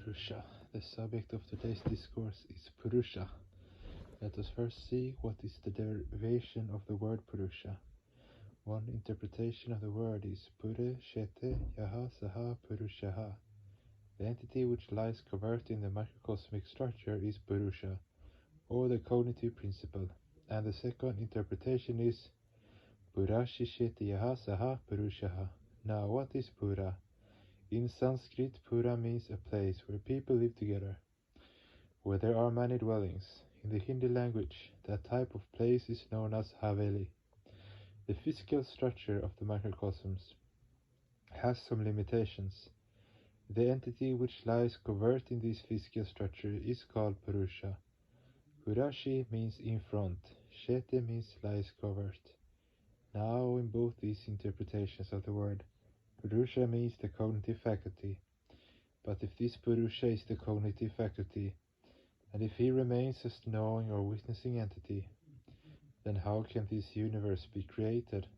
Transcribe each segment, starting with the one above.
Purusha. The subject of today's discourse is Purusha. Let us first see what is the derivation of the word Purusha. One interpretation of the word is Pure Shete Yaha Saha Purushaha. The entity which lies covert in the microcosmic structure is Purusha, or the cognitive principle. And the second interpretation is Purashi Shete Yaha Saha Purushaha. Now, what is Pura? In Sanskrit, Pura means a place where people live together, where there are many dwellings. In the Hindi language, that type of place is known as Haveli. The physical structure of the microcosms has some limitations. The entity which lies covert in this physical structure is called Purusha. Purashi means in front, Shete means lies covert. Now, in both these interpretations of the word, Purusha means the cognitive faculty. But if this Purusha is the cognitive faculty, and if he remains as the knowing or witnessing entity, then how can this universe be created?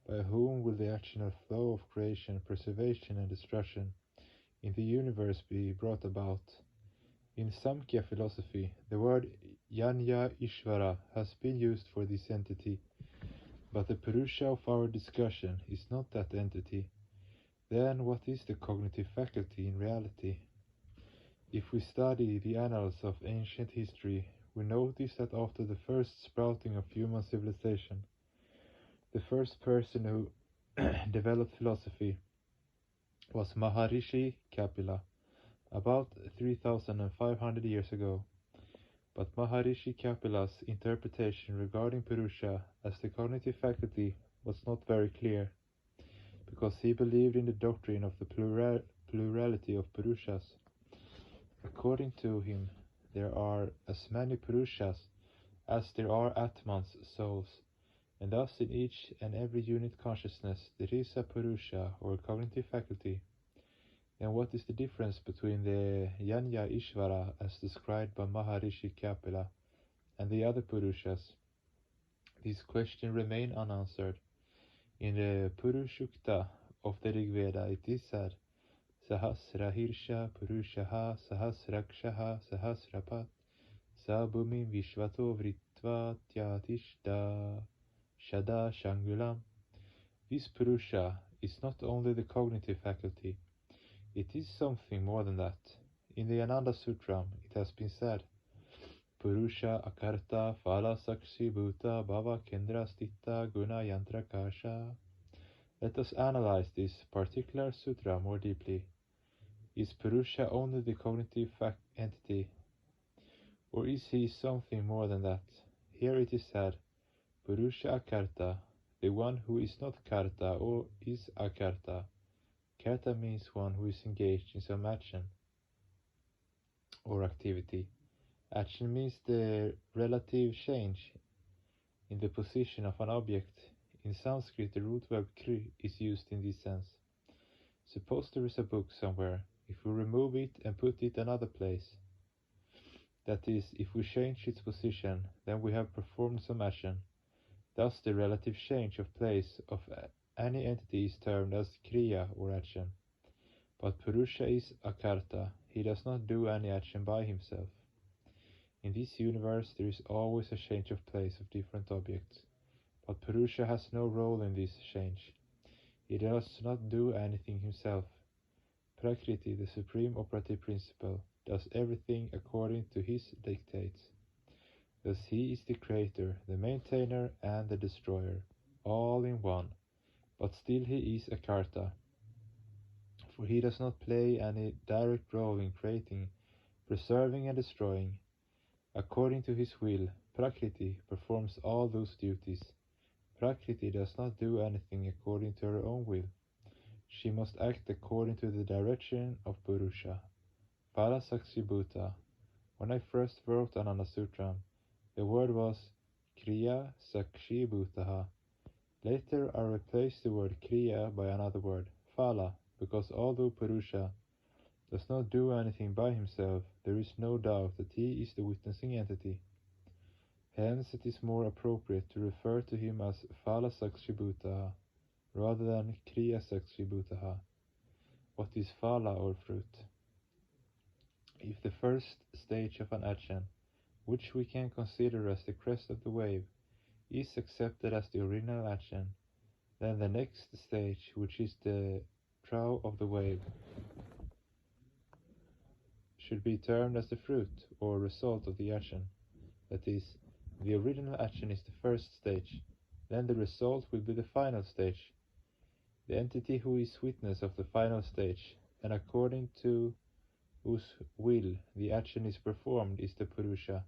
By whom will the actional flow of creation, preservation, and destruction in the universe be brought about? In Samkhya philosophy, the word Yanya Ishvara has been used for this entity, but the Purusha of our discussion is not that entity. Then what is the cognitive faculty in reality? If we study the annals of ancient history, we notice that after the first sprouting of human civilization, the first person who developed philosophy was Maharishi Kapila, about 3,500 years ago. But Maharishi Kapila's interpretation regarding Purusha as the cognitive faculty was not very clear, because he believed in the doctrine of the plurality of Purushas. According to him, there are as many Purushas as there are Atmans, souls, and thus in each and every unit consciousness there is a Purusha or cognitive faculty. And what is the difference between the Yanya Ishvara as described by Maharishi Kapila and the other Purushas? These questions remain unanswered. In the Purushukta of the Rig Veda it is said, Sahasra Hirsha Purushaha Sahasrakshaha Sahasrapat Sabhumi Vishvato Vritva Tyatishda Shada Shangulam. This Purusha is not only the cognitive faculty, it is something more than that. In the Ananda Sutram it has been said, Purusha Akarta Phala Sakshi Bhuta Bhava Kendra Stita Guna Yantra Kasha. Let us analyze this particular sutra more deeply. Is Purusha only the cognitive entity, or is he something more than that? Here it is said, Purusha Akarta, the one who is not Karta or is Akarta. Karta means one who is engaged in some action or activity. Action means the relative change in the position of an object. In Sanskrit, the root verb kri is used in this sense. Suppose there is a book somewhere. If we remove it and put it another place, that is, if we change its position, then we have performed some action. Thus, the relative change of place of any entity is termed as kriya or action. But Purusha is akarta. He does not do any action by himself. In this universe, there is always a change of place of different objects. But Purusha has no role in this change. He does not do anything himself. Prakriti, the supreme operative principle, does everything according to his dictates. Thus he is the creator, the maintainer, and the destroyer, all in one. But still he is a karta, for he does not play any direct role in creating, preserving, and destroying. According to his will, Prakriti performs all those duties. Prakriti does not do anything according to her own will. She must act according to the direction of Purusha. Parasaksibhuta. When I first wrote Ananda Sutram, the word was Kriya Sakshi Bhutaha. Later I replaced the word Kriya by another word, Phala, because although Purusha does not do anything by himself, there is no doubt that he is the witnessing entity. Hence it is more appropriate to refer to him as Phala Sakshi Bhutaha rather than Kriya Sakshi Bhutaha. What is Phala or fruit? If the first stage of an action, which we can consider as the crest of the wave, is accepted as the original action, then the next stage, which is the trough of the wave, should be termed as the fruit or result of the action. That is, the original action is the first stage, then the result will be the final stage, the entity who is witness of the final stage, and according to whose will the action is performed is the Purusha.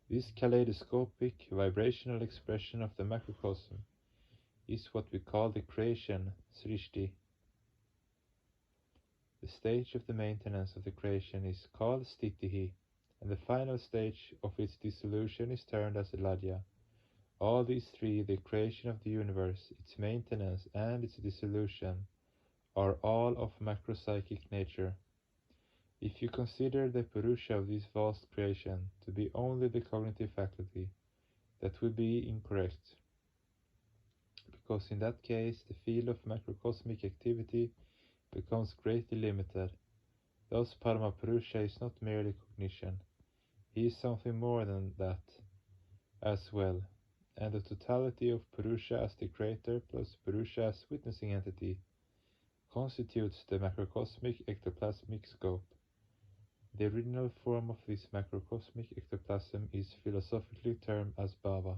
This kaleidoscopic vibrational expression of the macrocosm is what we call the creation, Srishti. The stage of the maintenance of the creation is called Sthitihi, and the final stage of its dissolution is termed as Ladya. All these three, the creation of the universe, its maintenance, and its dissolution, are all of macropsychic nature. If you consider the Purusha of this vast creation to be only the cognitive faculty, that would be incorrect, because in that case the field of macrocosmic activity becomes greatly limited. Thus Paramapurusha is not merely cognition, he is something more than that as well, and the totality of Purusha as the creator plus Purusha as witnessing entity constitutes the macrocosmic ectoplasmic scope. The original form of this macrocosmic ectoplasm is philosophically termed as bhava.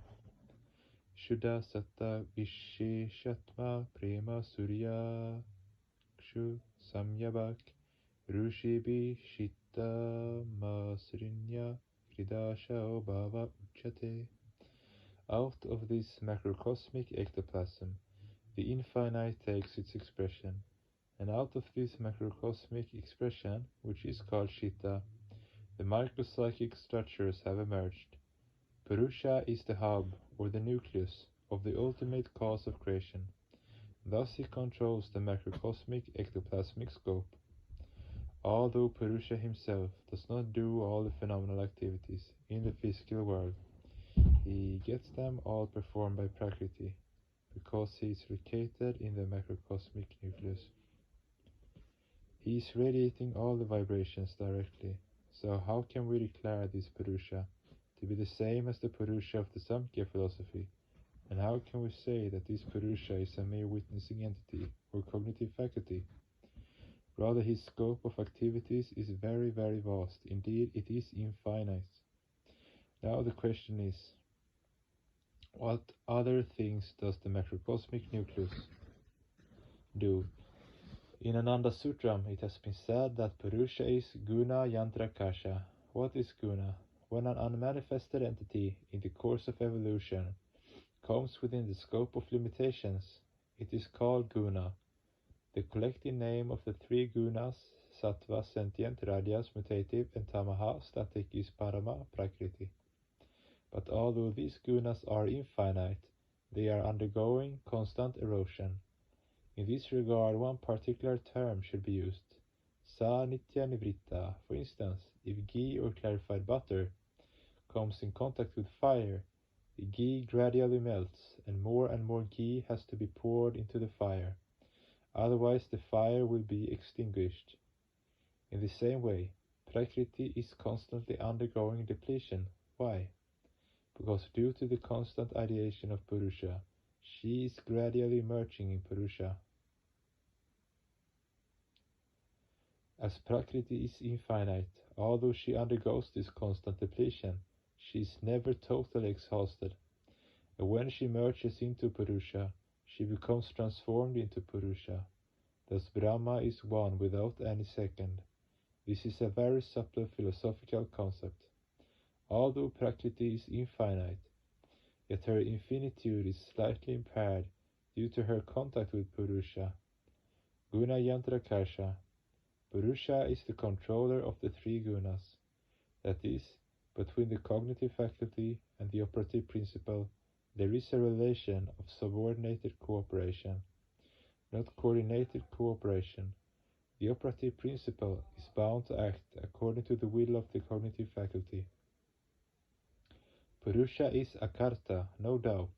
Shuddha satta visheshatma prema surya kshu samyabak rushibi shitta masrinya kridasha bhava uchate. Out of this macrocosmic ectoplasm, the infinite takes its expression, and out of this macrocosmic expression, which is called Chitta, the micropsychic structures have emerged. Purusha is the hub, or the nucleus, of the ultimate cause of creation. Thus he controls the macrocosmic ectoplasmic scope. Although Purusha himself does not do all the phenomenal activities in the physical world, he gets them all performed by Prakriti, because he is located in the macrocosmic nucleus. He is radiating all the vibrations directly, so how can we declare this Purusha to be the same as the Purusha of the Samkhya philosophy, and how can we say that this Purusha is a mere witnessing entity or cognitive faculty? Rather, his scope of activities is very, very vast, indeed it is infinite. Now the question is, what other things does the macrocosmic nucleus do? In Ananda Sutram it has been said that Purusha is Guna Yantrakasha. What is Guna? When an unmanifested entity in the course of evolution comes within the scope of limitations, it is called Guna. The collective name of the three Gunas, Sattva, sentient, Rajas, mutative, and Tamaha, static, is Parama, Prakriti. But although these Gunas are infinite, they are undergoing constant erosion. In this regard, one particular term should be used. Sa nitya nivritta. For instance, if ghee or clarified butter comes in contact with fire, the ghee gradually melts, and more ghee has to be poured into the fire. Otherwise the fire will be extinguished. In the same way, Prakriti is constantly undergoing depletion. Why? Because due to the constant ideation of Purusha, she is gradually merging in Purusha. As Prakriti is infinite, although she undergoes this constant depletion, she is never totally exhausted, and when she merges into Purusha, she becomes transformed into Purusha. Thus Brahma is one without any second. This is a very subtle philosophical concept. Although Prakriti is infinite, yet her infinitude is slightly impaired due to her contact with Purusha. Guna Yantrakasha. Purusha is the controller of the three gunas. That is, between the cognitive faculty and the operative principle, there is a relation of subordinated cooperation, not coordinated cooperation. The operative principle is bound to act according to the will of the cognitive faculty. Purusha is akarta, no doubt,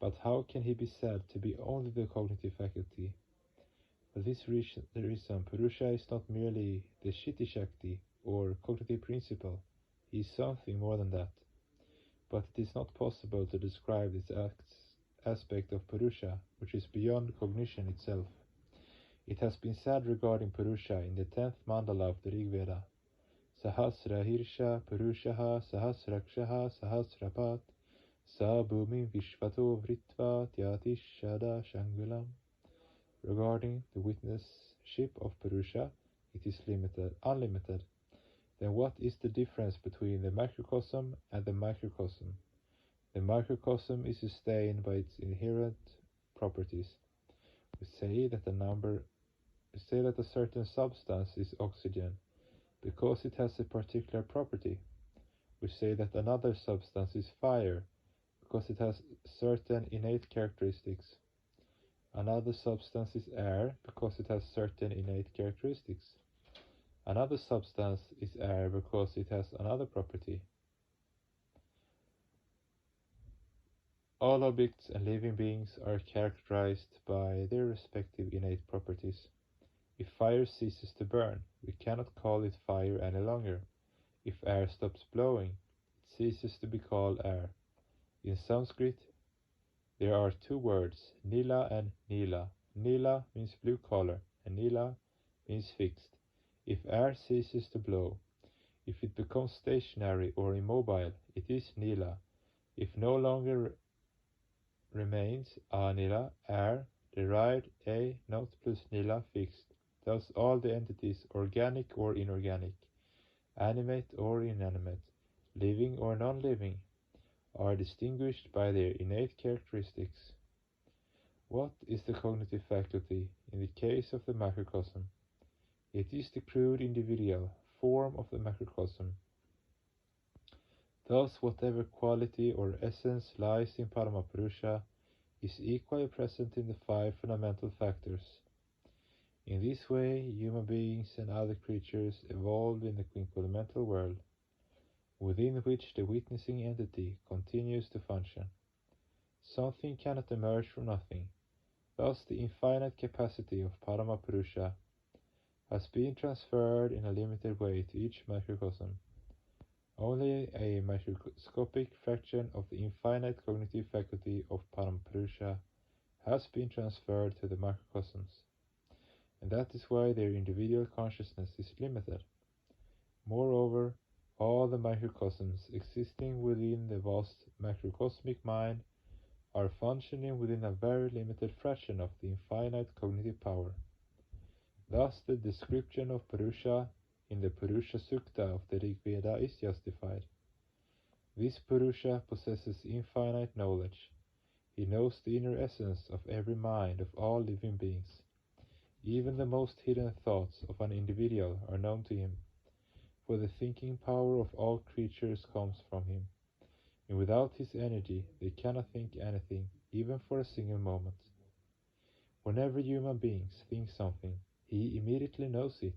but how can he be said to be only the cognitive faculty? For this reason, Purusha is not merely the Chitti Shakti or cognitive principle. He is something more than that. But it is not possible to describe this aspect of Purusha, which is beyond cognition itself. It has been said regarding Purusha in the 10th mandala of the Rig Veda, Sahasra Hirsha Purushaha Sahasrakshaha Sahasrapat Sa Bhumi Vishvato Vritva Tyatishada Shangulam. Regarding the witnessship of Purusha, it is unlimited. Then what is the difference between the macrocosm and the microcosm? The microcosm is sustained by its inherent properties. We say that a certain substance is oxygen because it has a particular property. We say that another substance is fire because it has certain innate characteristics. Another substance is air because it has certain innate characteristics. Another substance is air because it has another property. All objects and living beings are characterized by their respective innate properties. If fire ceases to burn, we cannot call it fire any longer. If air stops blowing, it ceases to be called air. In Sanskrit, there are two words, nila and nila. Nila means blue color, and nila means fixed. If air ceases to blow, if it becomes stationary or immobile, it is nila. If no longer remains anila, air, derived a not plus nila fixed. Thus all the entities, organic or inorganic, animate or inanimate, living or non-living, are distinguished by their innate characteristics. What is the cognitive faculty in the case of the macrocosm? It is the crude individual form of the macrocosm. Thus, whatever quality or essence lies in Paramapurusha is equally present in the 5 fundamental factors. In this way, human beings and other creatures evolve in the quinquelemental world, within which the witnessing entity continues to function. Something cannot emerge from nothing. Thus, the infinite capacity of Paramapurusha has been transferred in a limited way to each macrocosm. Only a microscopic fraction of the infinite cognitive faculty of Paramapurusha has been transferred to the macrocosms, and that is why their individual consciousness is limited. Moreover, all the microcosms existing within the vast macrocosmic mind are functioning within a very limited fraction of the infinite cognitive power. Thus, the description of Purusha in the Purusha Sukta of the Rig Veda is justified. This Purusha possesses infinite knowledge. He knows the inner essence of every mind of all living beings. Even the most hidden thoughts of an individual are known to him, for the thinking power of all creatures comes from him, and without his energy they cannot think anything, even for a single moment. Whenever human beings think something, he immediately knows it.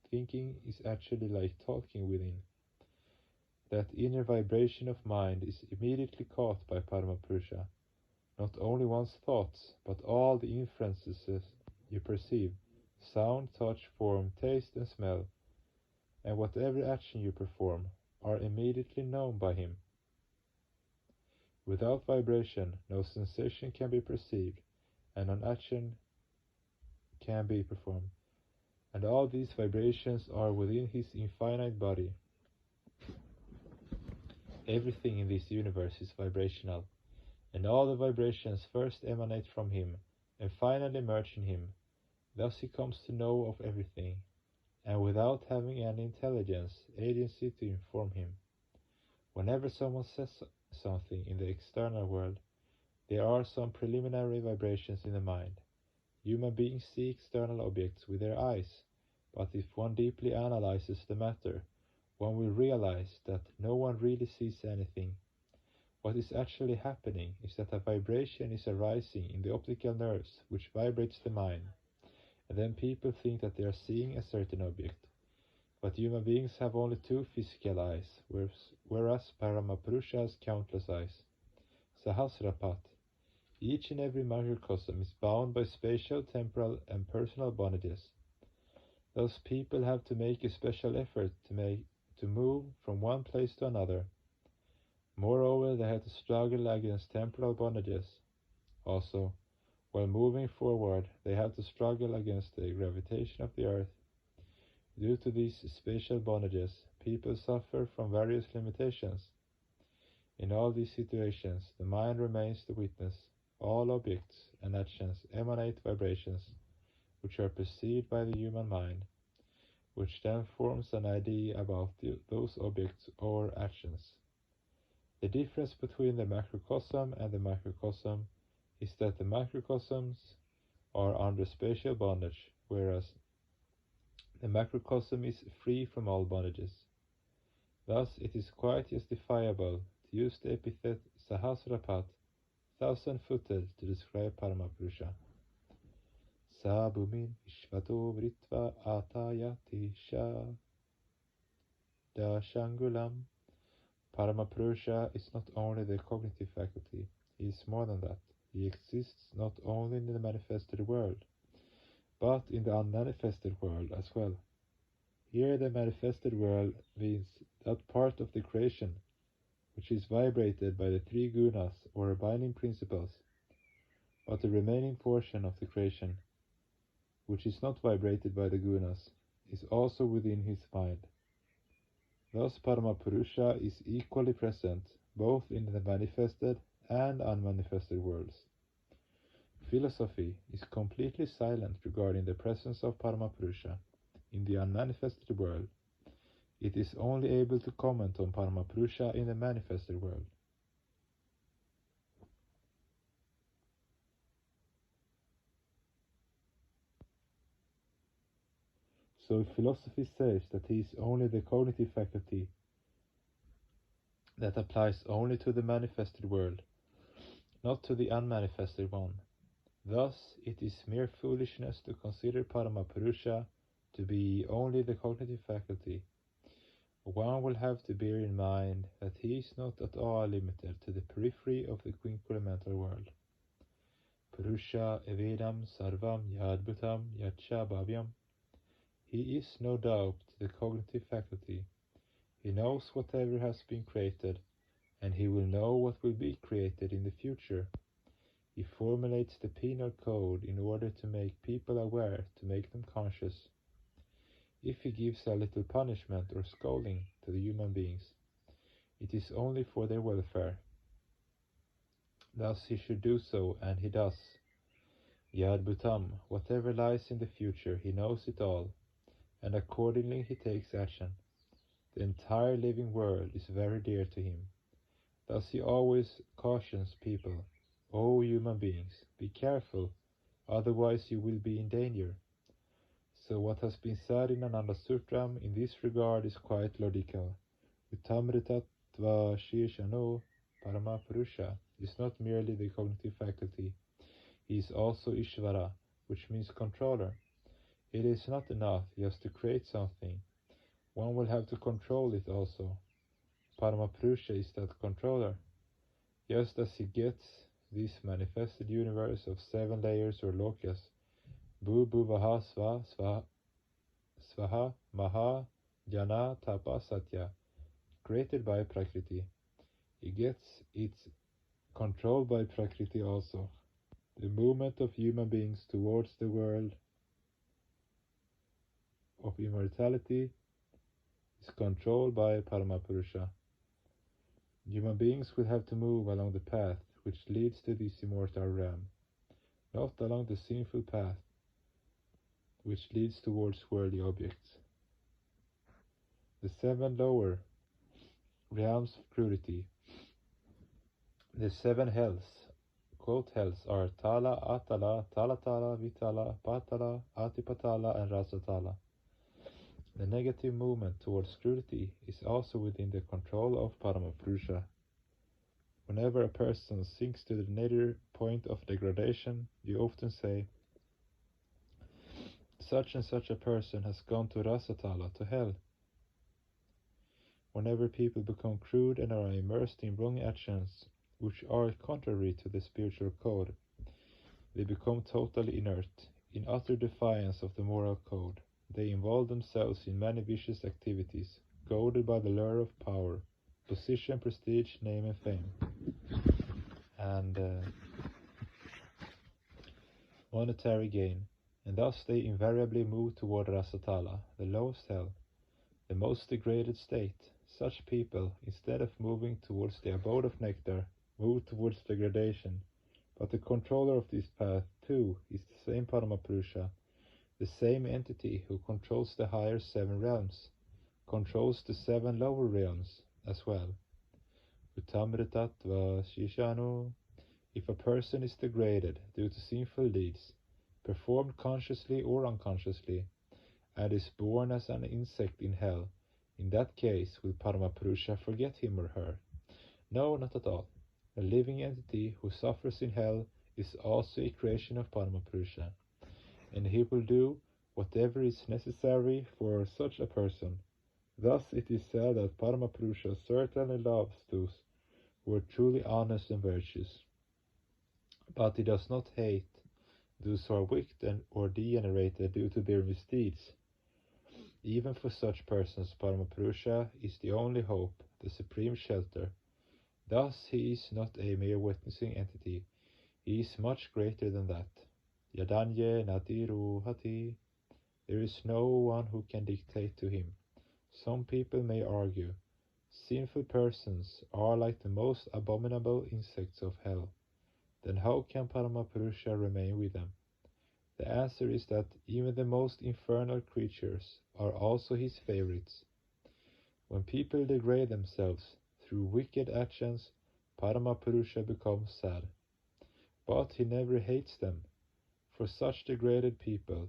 Thinking is actually like talking within. That inner vibration of mind is immediately caught by Paramapurusha. Not only one's thoughts, but all the inferences you perceive, sound, touch, form, taste and smell, and whatever action you perform, are immediately known by him. Without vibration, no sensation can be perceived, and an action can be performed. And all these vibrations are within his infinite body. Everything in this universe is vibrational, and all the vibrations first emanate from him, and finally merge in him. Thus he comes to know of everything, and without having any intelligence, agency to inform him. Whenever someone says something in the external world, there are some preliminary vibrations in the mind. Human beings see external objects with their eyes, but if one deeply analyzes the matter, one will realize that no one really sees anything. What is actually happening is that a vibration is arising in the optical nerves which vibrates the mind, and then people think that they are seeing a certain object. But human beings have only 2 physical eyes, whereas Paramapurusha has countless eyes. Sahasrapat. Each and every microcosm is bound by spatial, temporal, and personal bondages. Thus people have to make a special effort to move from one place to another. Moreover, they have to struggle against temporal bondages. Also, while moving forward, they have to struggle against the gravitation of the earth. Due to these spatial bondages, people suffer from various limitations. In all these situations, the mind remains the witness. All objects and actions emanate vibrations, which are perceived by the human mind, which then forms an idea about those objects or actions. The difference between the macrocosm and the microcosm is that the macrocosms are under spatial bondage, whereas the macrocosm is free from all bondages. Thus, it is quite justifiable to use the epithet Sahasrapat, thousand-footed, to describe Paramapurusha. Sa bhumin ishvato vritva atayati sha dashangulam. Paramapurusha is not only the cognitive faculty, he is more than that. He exists not only in the manifested world, but in the unmanifested world as well. Here the manifested world means that part of the creation which is vibrated by the three gunas or binding principles, but the remaining portion of the creation, which is not vibrated by the gunas, is also within his mind. Thus Paramapurusha is equally present both in the manifested and unmanifested worlds. Philosophy is completely silent regarding the presence of Paramapurusha in the unmanifested world. It is only able to comment on Paramapurusha in the manifested world. So if philosophy says that he is only the cognitive faculty that applies only to the manifested world, not to the unmanifested one, thus it is mere foolishness to consider Paramapurusha to be only the cognitive faculty. One will have to bear in mind that he is not at all limited to the periphery of the quinquelemental world. Purusha evedam sarvam yadbhutam yacha bhavyam. He is no doubt the cognitive faculty. He knows whatever has been created, and he will know what will be created in the future. He formulates the penal code in order to make people aware, to make them conscious. If he gives a little punishment or scolding to the human beings, it is only for their welfare. Thus he should do so, and he does. Yadbhutam, whatever lies in the future, he knows it all, and accordingly he takes action. The entire living world is very dear to him. Thus he always cautions people, O human beings, be careful, otherwise you will be in danger. So what has been said in Ananda Sutram in this regard is quite logical. Utamritattva shirshano Paramapurusha is not merely the cognitive faculty, he is also Ishvara, which means controller. It is not enough just to create something, one will have to control it also. Paramapurusha is that controller. Just as he gets this manifested universe of 7 layers or lokas, Bhu Bhuvaha Svaha Maha Jana Tapa Satya, created by Prakriti. He gets its controlled by Prakriti also. The movement of human beings towards the world of immortality is controlled by Paramapurusha. Human beings will have to move along the path which leads to this immortal realm, not along the sinful path which leads towards worldly objects. The 7 lower realms of crudity, the 7 hells, quote hells, are Tala, Atala, Talatala, Vitala, Patala, Atipatala, and Rasatala. The negative movement towards crudity is also within the control of Paramapurusha. Whenever a person sinks to the nadir point of degradation, you often say, such and such a person has gone to Rasatala, to hell. Whenever people become crude and are immersed in wrong actions, which are contrary to the spiritual code. They become totally inert, in utter defiance of the moral code. They involve themselves in many vicious activities, goaded by the lure of power, position, prestige, name, and fame, and monetary gain, and thus they invariably move toward Rasatala, the lowest hell, the most degraded state. Such people, instead of moving towards the abode of nectar, move towards degradation. But the controller of this path, too, is the same Paramapurusha, the same entity who controls the higher 7 realms, controls the 7 lower realms as well. Utamritattva Shishanu. If a person is degraded due to sinful deeds, performed consciously or unconsciously, and is born as an insect in hell, in that case will Paramapurusha forget him or her? No, not at all. A living entity who suffers in hell is also a creation of Paramapurusha, and he will do whatever is necessary for such a person. Thus it is said that Paramapurusha certainly loves those who are truly honest and virtuous, but he does not hate those who are wicked or degenerated due to their misdeeds. Even for such persons, Paramapurusha is the only hope, the supreme shelter. Thus he is not a mere witnessing entity, he is much greater than that. Yadanye Natiru Hati. There is no one who can dictate to him. Some people may argue, sinful persons are like the most abominable insects of hell. Then how can Paramapurusha remain with them? The answer is that even the most infernal creatures are also his favorites. When people degrade themselves through wicked actions, Paramapurusha becomes sad. But he never hates them. For such degraded people,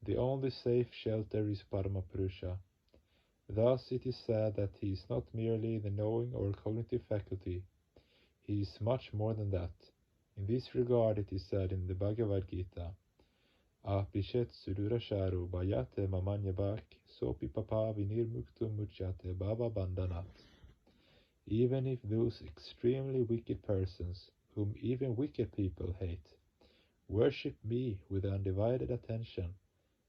the only safe shelter is Paramapurusha. Thus it is said that he is not merely the knowing or cognitive faculty, he is much more than that. In this regard it is said in the Bhagavad Gita, Apishet sudurasharu bhayate mamanyabak sopi papa vinirmuktu muchate baba bandhanat. Even if those extremely wicked persons, whom even wicked people hate, worship me with undivided attention,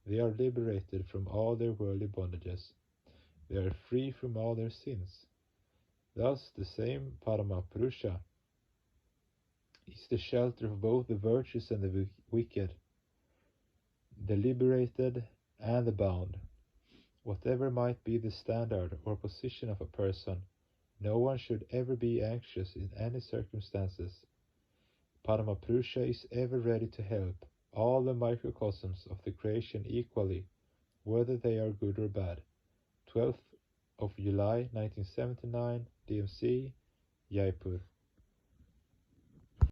they are liberated from all their worldly bondages. They are free from all their sins. Thus the same Paramapurusha is the shelter of both the virtuous and the wicked, the liberated and the bound. Whatever might be the standard or position of a person, no one should ever be anxious in any circumstances. Paramapurusha is ever ready to help all the microcosms of the creation equally, whether they are good or bad. 12th of July 1979, DMC, Jaipur.